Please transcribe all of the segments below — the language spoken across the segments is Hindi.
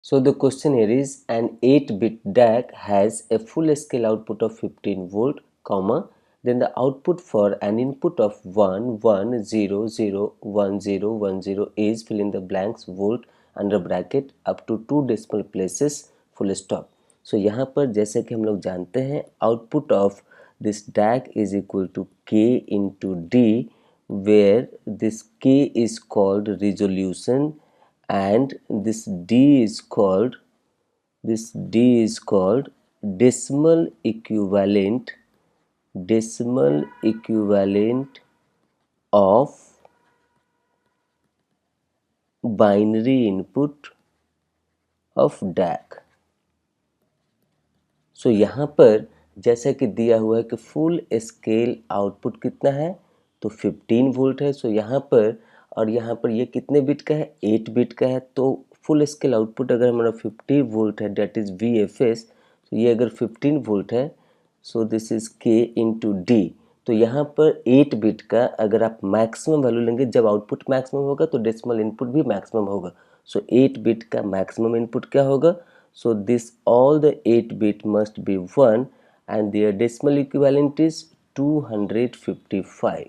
So the question here is an 8-bit DAC has a full scale output of 15 volt, comma, then the output for an input of 1 1 0 0 1 0 1 0 is fill in the blanks volt under bracket up to 2 decimal places full stop. So यहाँ पर जैसे कि हम लोग जानते हैं output of this DAC is equal to K into D, where this K is called resolution and this D is called decimal equivalent of binary input of DAC. सो यहाँ पर जैसा कि दिया हुआ है कि फुल स्केल आउटपुट कितना है तो 15 वोल्ट है. सो यहाँ पर और यहाँ पर ये कितने बिट का है 8 बिट का है. तो फुल स्केल आउटपुट अगर हमारा 50 वोल्ट है डेट इज़ VFS, तो ये अगर 15 वोल्ट है so this is K into D. तो यहाँ पर 8 बिट का अगर आप मैक्सिमम वैल्यू लेंगे जब आउटपुट मैक्सिमम होगा तो डेसिमल इनपुट भी मैक्सिमम होगा. सो 8 बिट का मैक्सिमम इनपुट क्या होगा? So this all the 8 bit must be 1 and their decimal equivalent is 255.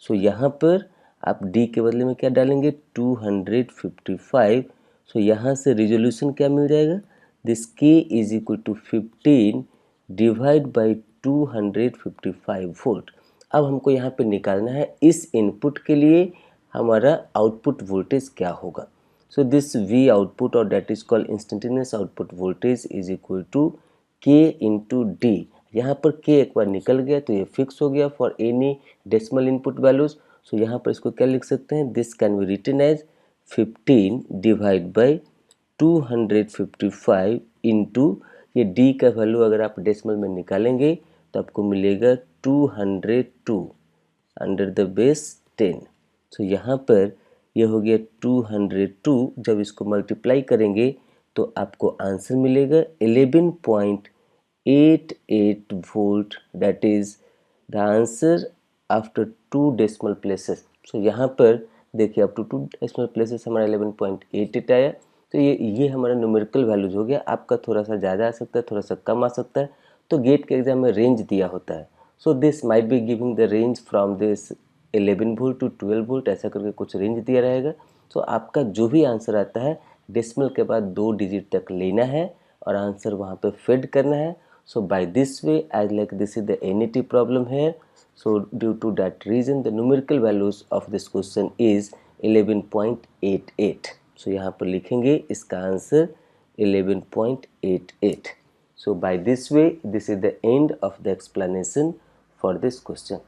So यहाँ पर आप D के बदले में क्या डालेंगे 255. So यहाँ से resolution क्या मिल जाएगा? This K is equal to 15 divide by 255 volt. अब हमको यहाँ पे निकालना है इस इनपुट के लिए हमारा आउटपुट वोल्टेज क्या होगा. So this V output or that is called instantaneous output voltage is equal to K into D. यहाँ पर K एक बार निकल गया तो ये फिक्स हो गया for any decimal input values. So यहाँ पर इसको क्या लिख सकते हैं? This can be written as 15 divide by 255 into ये D का वैल्यू अगर आप डेसिमल में निकालेंगे तो आपको मिलेगा 202 अंडर द बेस 10. So यहाँ पर ये हो गया 202. जब इसको मल्टीप्लाई करेंगे तो आपको आंसर मिलेगा 11.88 volt. That is the answer after 2 decimal places. So यहाँ पर देखिए अप टू 2 डेसिमल प्लेसेस हमारा 11.88 आया. तो ये हमारा न्यूमेरिकल वैल्यूज हो गया. आपका थोड़ा सा ज़्यादा आ सकता है, थोड़ा सा कम आ सकता है. तो गेट के एग्जाम में रेंज दिया होता है. So this might be giving the range from this 11 volt to 12 volt, ऐसा करके कुछ रेंज दिया रहेगा. तो आपका जो भी आंसर आता है डेसिमल के बाद 2 डिजिट तक लेना है और आंसर वहाँ पे फेड करना है. So by this way as like this is the NET problem है. So due to that reason the numerical values of this question is 11.88. So यहाँ पर लिखेंगे इसका answer 11.88. So by this way, this is the end of the explanation for this question.